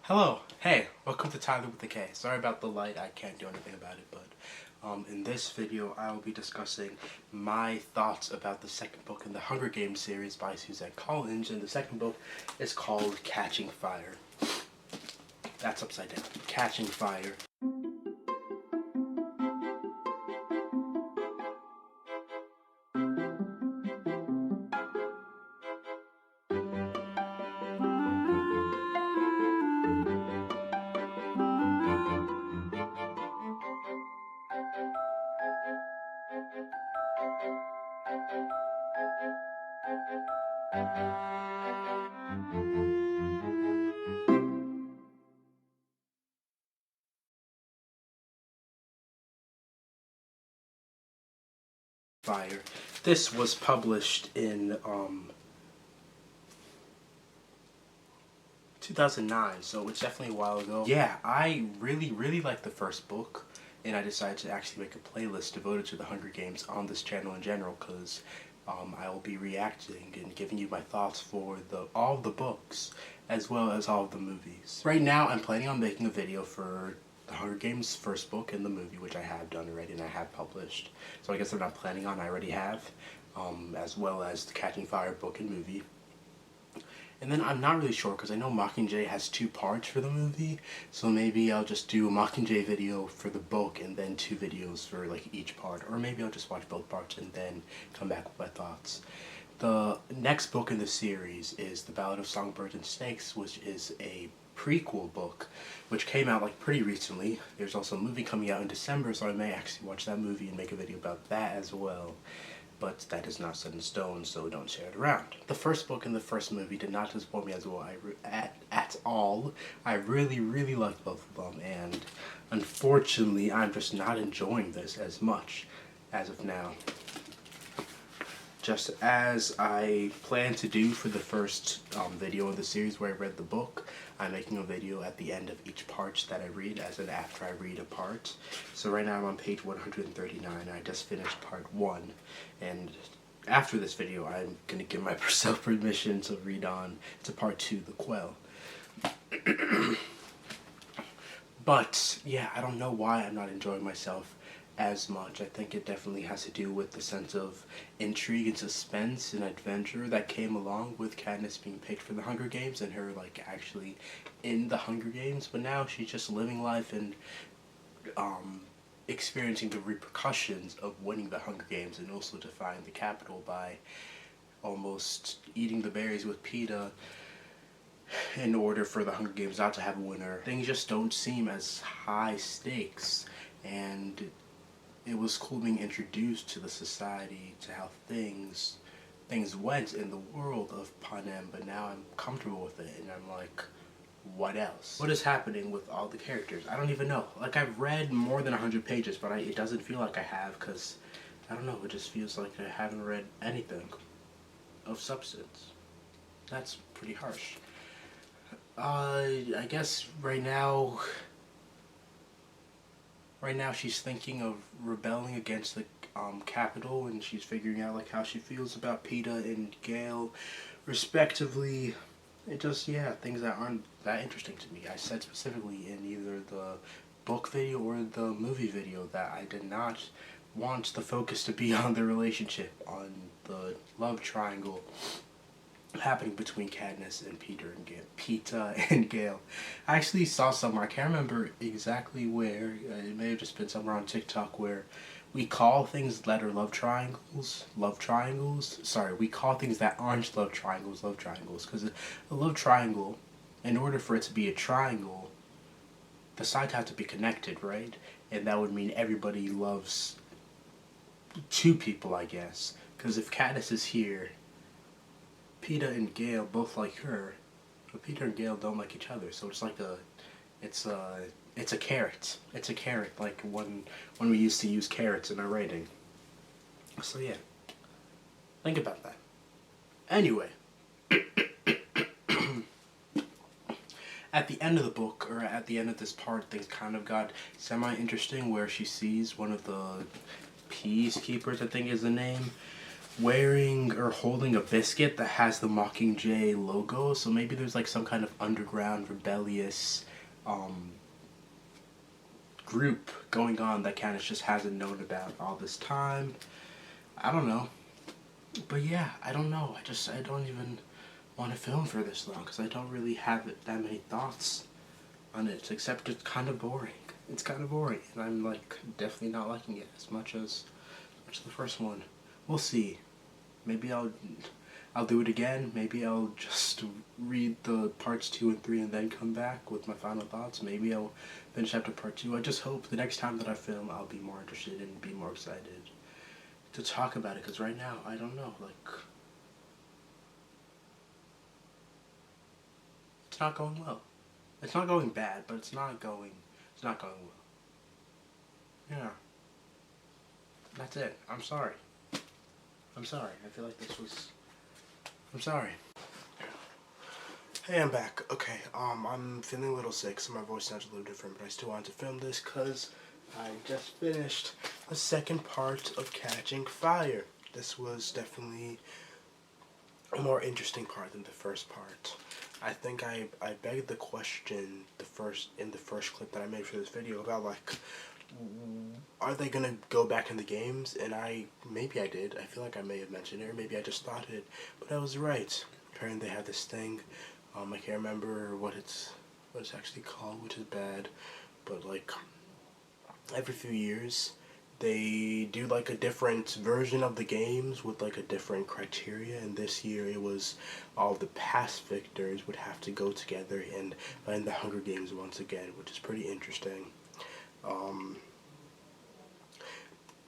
Hello, hey, welcome to Tyler with the K. Sorry about the light, I can't do anything about it, but in this video I will be discussing my thoughts about the second book in the Hunger Games series by Suzanne Collins, and the second book is called Catching Fire. That's upside down. Catching Fire. Fire. This was published in 2009, so it's definitely a while ago. Yeah, I really liked the first book, and I decided to actually make a playlist devoted to the Hunger Games on this channel in general, because I will be reacting and giving you my thoughts for all of the books, as well as all of the movies. Right now, I'm planning on making a video for the Hunger Games first book and the movie, which I have done already and I have published. So I guess I'm not planning on, I already have, as well as the Catching Fire book and movie. And then I'm not really sure, because I know Mockingjay has 2 parts for the movie, so maybe I'll just do a Mockingjay video for the book and then 2 videos for like each part, or maybe I'll just watch both parts and then come back with my thoughts. The next book in the series is The Ballad of Songbirds and Snakes, which is a prequel book, which came out like pretty recently. There's also a movie coming out in December, so I may actually watch that movie and make a video about that as well. But that is not set in stone, so don't share it around. The first book and the first movie did not disappoint me as well at all. I really liked both of them, and unfortunately I'm just not enjoying this as much as of now. Just as I plan to do for the first video of the series where I read the book, I'm making a video at the end of each part that I read, as in after I read a part. So right now I'm on page 139, I just finished part 1, and after this video I'm going to give myself permission to read on to part 2, The Quell. But yeah, I don't know why I'm not enjoying myself as much. I think it definitely has to do with the sense of intrigue and suspense and adventure that came along with Katniss being picked for the Hunger Games and her like actually in the Hunger Games, but now she's just living life and experiencing the repercussions of winning the Hunger Games and also defying the Capitol by almost eating the berries with Peeta in order for the Hunger Games not to have a winner. Things just don't seem as high stakes, and it was cool being introduced to the society, to how things went in the world of Panem, but now I'm comfortable with it, and I'm like, what else? What is happening with all the characters? I don't even know. Like, I've read more than 100 pages, but it doesn't feel like I have, because, I don't know, it just feels like I haven't read anything of substance. That's pretty harsh. I guess right now she's thinking of rebelling against the Capitol, and she's figuring out like how she feels about Peeta and Gale respectively. It just, yeah, things that aren't that interesting to me. I said specifically in either the book video or the movie video that I did not want the focus to be on the relationship, on the love triangle happening between Katniss and Peeta and Gale. I actually saw somewhere, I can't remember exactly where, it may have just been somewhere on TikTok, where we call things that are love triangles, sorry, we call things that aren't love triangles, because a love triangle, in order for it to be a triangle, the sides have to be connected, right? And that would mean everybody loves 2 people, I guess, because if Katniss is here, Peeta and Gale both like her, but Peeta and Gale don't like each other, so it's like it's a carrot. It's a carrot, like when we used to use carrots in our writing. So yeah, think about that. Anyway, at the end of the book, or at the end of this part, things kind of got semi-interesting, where she sees one of the Peacekeepers, I think is the name, wearing or holding a biscuit that has the Mockingjay logo. So maybe there's like some kind of underground rebellious group going on that Katniss just hasn't known about all this time. I don't know. But yeah, I don't know. I don't even want to film for this long because I don't really have that many thoughts on it, except it's kind of boring. It's kind of boring, and I'm like definitely not liking it as much as the first one. We'll see. Maybe I'll do it again. Maybe I'll just read the parts 2 and 3 and then come back with my final thoughts. Maybe I'll finish after part 2. I just hope the next time that I film, I'll be more interested and be more excited to talk about it. Because right now, I don't know. Like, it's not going well. It's not going bad, but it's not going well. Yeah. That's it. I'm sorry. I feel like this was... I'm sorry. Hey, I'm back. Okay, I'm feeling a little sick, so my voice sounds a little different, but I still wanted to film this because I just finished the second part of Catching Fire. This was definitely a more interesting part than the first part. I think I begged the question in the first clip that I made for this video about, like, are they gonna go back in the games? And maybe I did. I feel like I may have mentioned it, or maybe I just thought it, but I was right. Apparently they have this thing. I can't remember what it's actually called, which is bad, but like every few years they do like a different version of the games with like a different criteria, and this year it was all the past victors would have to go together and find the Hunger Games once again, which is pretty interesting.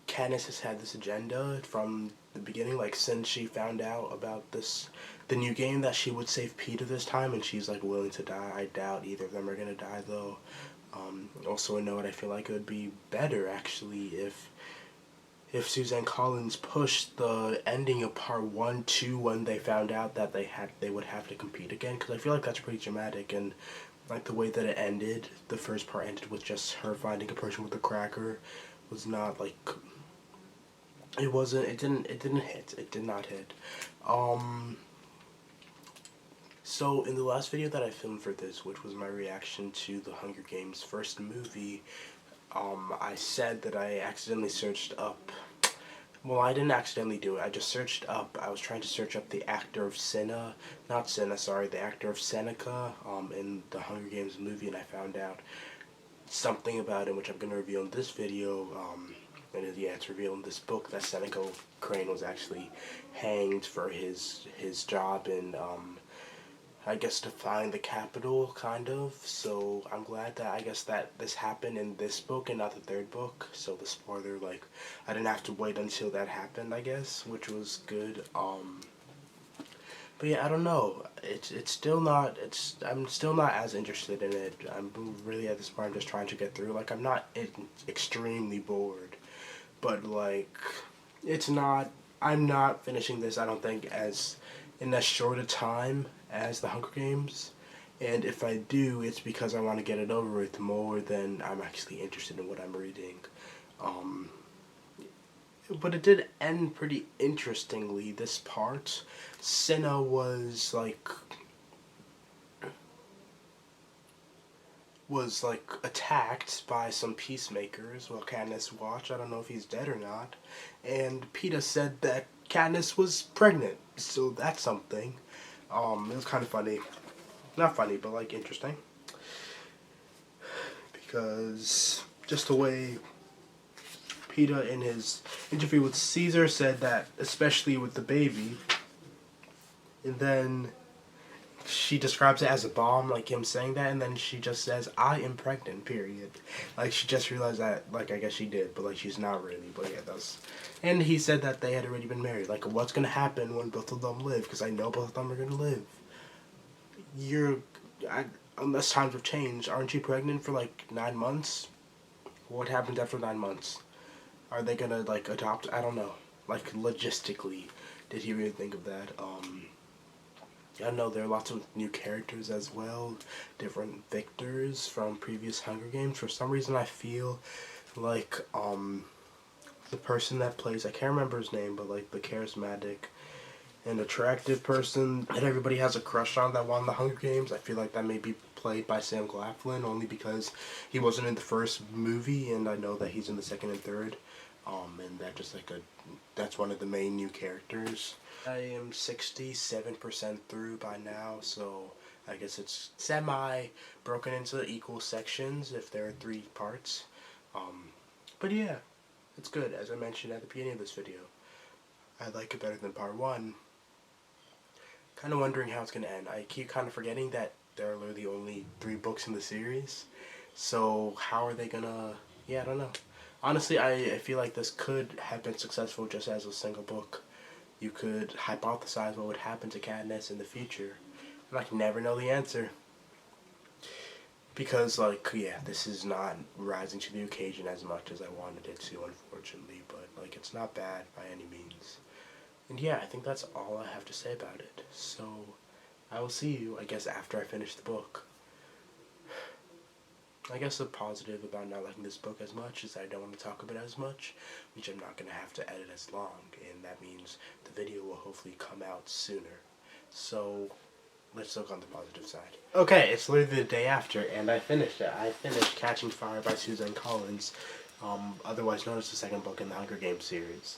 Katniss has had this agenda from the beginning, like since she found out about the new game, that she would save Peeta this time, and she's like willing to die. I doubt either of them are gonna die though. Also a note, I feel like it would be better actually if Suzanne Collins pushed the ending of part 1 to when they found out that they would have to compete again, because I feel like that's pretty dramatic, and like the way that it ended, the first part ended with just her finding a person with a cracker, was not like, it did not hit. So in the last video that I filmed for this, which was my reaction to the Hunger Games first movie, I said that I accidentally searched up, well, I didn't accidentally do it, I just searched up, I was trying to search up the actor of the actor of Seneca, in the Hunger Games movie, and I found out something about him, which I'm going to reveal in this video, and yeah, it's revealed in this book that Seneca Crane was actually hanged for his job in, I guess, defying the Capitol, kind of. So I'm glad that I guess that this happened in this book and not the third book. So the spoiler, like, I didn't have to wait until that happened, I guess, which was good. But yeah, I don't know. It's still not. I'm still not as interested in it. I'm really at this point. I'm just trying to get through. Like, I'm not extremely bored, but like, it's not. I'm not finishing this, I don't think, in as short a time as the Hunger Games. And if I do, it's because I want to get it over with more than I'm actually interested in what I'm reading. But it did end pretty interestingly, this part. Cinna was attacked by some peacemakers while Katniss watched. I don't know if he's dead or not. And Peeta said that Katniss was pregnant, so that's something. It was kind of funny. Not funny, but like interesting. Because just the way Peeta in his interview with Caesar said that, especially with the baby, and then she describes it as a bomb, like him saying that, and then she just says, I am pregnant, period. Like, she just realized that, like, I guess she did, but like, she's not really, but yeah, that's, and he said that they had already been married, like, what's gonna happen when both of them live, because I know both of them are gonna live. Unless times have changed, aren't you pregnant for like 9 months? What happens after 9 months? Are they gonna, like, adopt? I don't know. Like, logistically, did he really think of that? I know there are lots of new characters as well, different victors from previous Hunger Games. For some reason, I feel like, the person that plays, I can't remember his name, but like the charismatic and attractive person that everybody has a crush on that won the Hunger Games. I feel like that may be played by Sam Claflin only because he wasn't in the first movie, and I know that he's in the second and third. And that just like that's one of the main new characters. I am 67% through by now, so I guess it's semi broken into equal sections if there are 3 parts. But yeah, it's good. As I mentioned at the beginning of this video, I like it better than part 1. Kind of wondering how it's going to end. I keep kind of forgetting that there are literally only 3 books in the series. So how are they going to... Yeah, I don't know. Honestly, I feel like this could have been successful just as a single book. You could hypothesize what would happen to Katniss in the future. And I can never know the answer. Because, like, yeah, this is not rising to the occasion as much as I wanted it to, unfortunately. But, like, it's not bad by any means. And yeah, I think that's all I have to say about it. So, I will see you, I guess, after I finish the book. I guess the positive about not liking this book as much is that I don't want to talk about it as much, which I'm not going to have to edit as long, and that means the video will hopefully come out sooner. So, let's look on the positive side. Okay, it's literally the day after, and I finished it. I finished Catching Fire by Suzanne Collins, otherwise known as the second book in the Hunger Games series.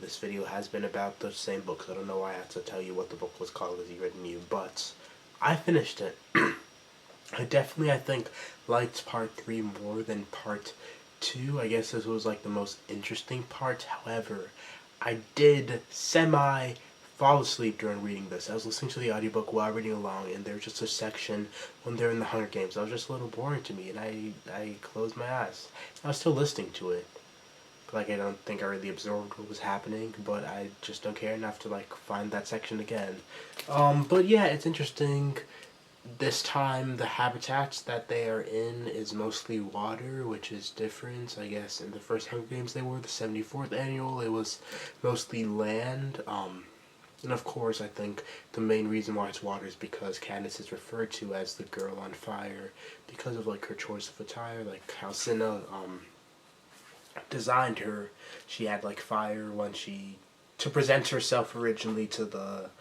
This video has been about the same book, so I don't know why I have to tell you what the book was called as you read new, but I finished it. I definitely, I think, liked part 3 more than part 2. I guess this was like the most interesting part. However, I did semi fall asleep during reading this. I was listening to the audiobook while reading along, and there was just a section when they're in the Hunger Games. That was just a little boring to me, and I closed my eyes. I was still listening to it. Like, I don't think I really absorbed what was happening, but I just don't care enough to, like, find that section again. But yeah, it's interesting. This time, the habitats that they are in is mostly water, which is different. I guess in the first Hunger Games they were, the 74th annual, it was mostly land. And of course, I think the main reason why it's water is because Katniss is referred to as the girl on fire because of, like, her choice of attire, like how Cinna, designed her. She had, like, fire when she... to present herself originally to the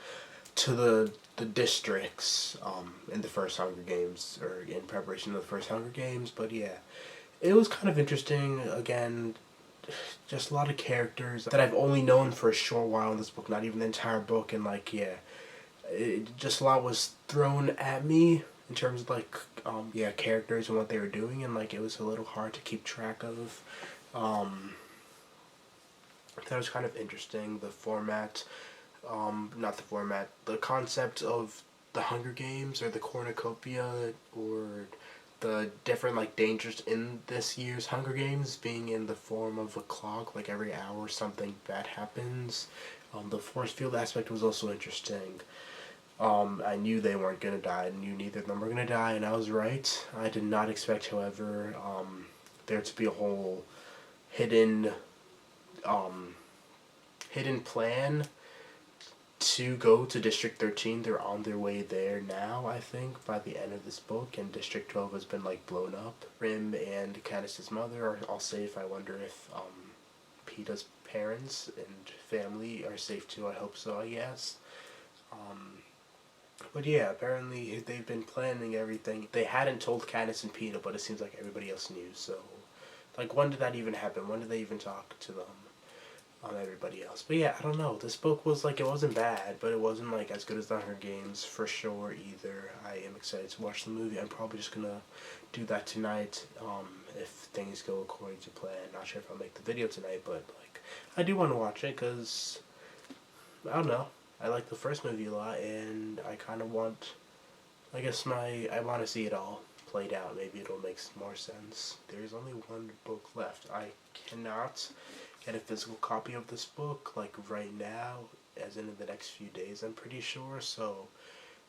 districts in the first Hunger Games, or in preparation of the first Hunger Games. But yeah, it was kind of interesting. Again, just a lot of characters that I've only known for a short while in this book, not even the entire book, and like, yeah, just a lot was thrown at me in terms of like, yeah, characters and what they were doing, and like, it was a little hard to keep track of. That was kind of interesting. The format, not the format, the concept of the Hunger Games or the cornucopia or the different like dangers in this year's Hunger Games being in the form of a clock, like every hour something bad happens. The force field aspect was also interesting. I knew they weren't going to die. I knew neither of them were going to die, and I was right. I did not expect, however, there to be a whole hidden plan to go to District 13. They're on their way there now, I think, by the end of this book, and District 12 has been, like, blown up. Prim and Katniss's mother are all safe. I wonder if, Peeta's parents and family are safe too. I hope so, I guess. But yeah, apparently they've been planning everything. They hadn't told Katniss and Peeta, but it seems like everybody else knew, so... Like, when did that even happen? When did they even talk to them? Everybody else. But yeah, I don't know. This book was, like, it wasn't bad, but it wasn't, like, as good as The Hunger Games, for sure, either. I am excited to watch the movie. I'm probably just gonna do that tonight, if things go according to plan. Not sure if I'll make the video tonight, but, like, I do want to watch it, because, I don't know. I like the first movie a lot, and I kind of want, I guess I want to see it all played out. Maybe it'll make more sense. There's only one book left. I cannot get a physical copy of this book, like, right now, as in the next few days, I'm pretty sure, so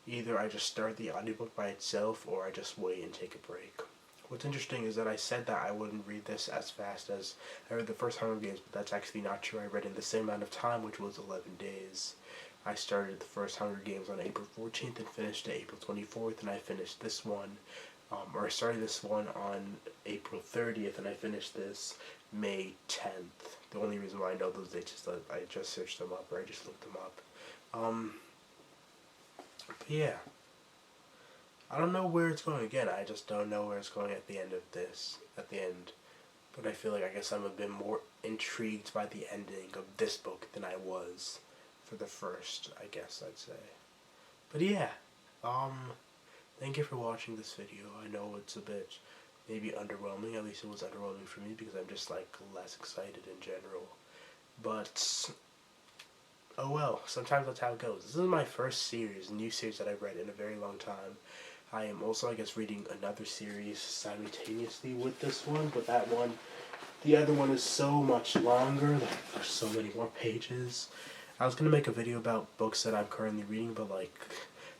either I just start the audiobook by itself, or I just wait and take a break. What's interesting is that I said that I wouldn't read this as fast as I read the first Hunger Games, but that's actually not true. I read in the same amount of time, which was 11 days. I started the first Hunger Games on April 14th and finished it April 24th, and I finished this one, or I started this one on April 30th, and I finished this May 10th. The only reason why I know those dates is that I just searched them up, or I just looked them up. But yeah. I don't know where it's going again. I just don't know where it's going at the end of this. At the end. But I feel like I guess I'm a bit more intrigued by the ending of this book than I was for the first, I guess I'd say. But yeah. Thank you for watching this video. I know it's a bit maybe underwhelming. At least it was underwhelming for me because I'm just like less excited in general. But oh well, sometimes that's how it goes. This is my first series, new series that I've read in a very long time. I am also, I guess, reading another series simultaneously with this one, but the other one is so much longer, like, there's so many more pages. I was going to make a video about books that I'm currently reading, but, like,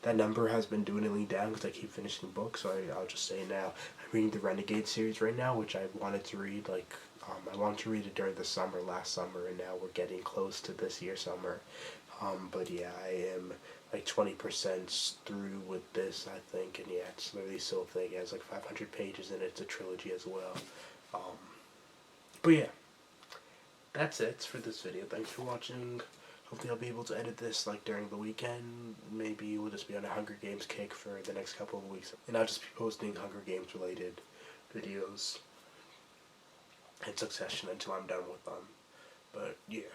that number has been dwindling down because I keep finishing books, so I'll just say now. I'm reading the Renegade series right now, which I wanted to read, like, I wanted to read it during the summer, last summer, and now we're getting close to this year's summer. But yeah, I am like 20% through with this, I think, and yeah, it's literally so thick. It has like 500 pages in it. It's a trilogy as well. But yeah, that's it for this video. Thanks for watching. Hopefully I'll be able to edit this like during the weekend. Maybe we'll just be on a Hunger Games kick for the next couple of weeks. And I'll just be posting Hunger Games related videos in succession until I'm done with them. But yeah.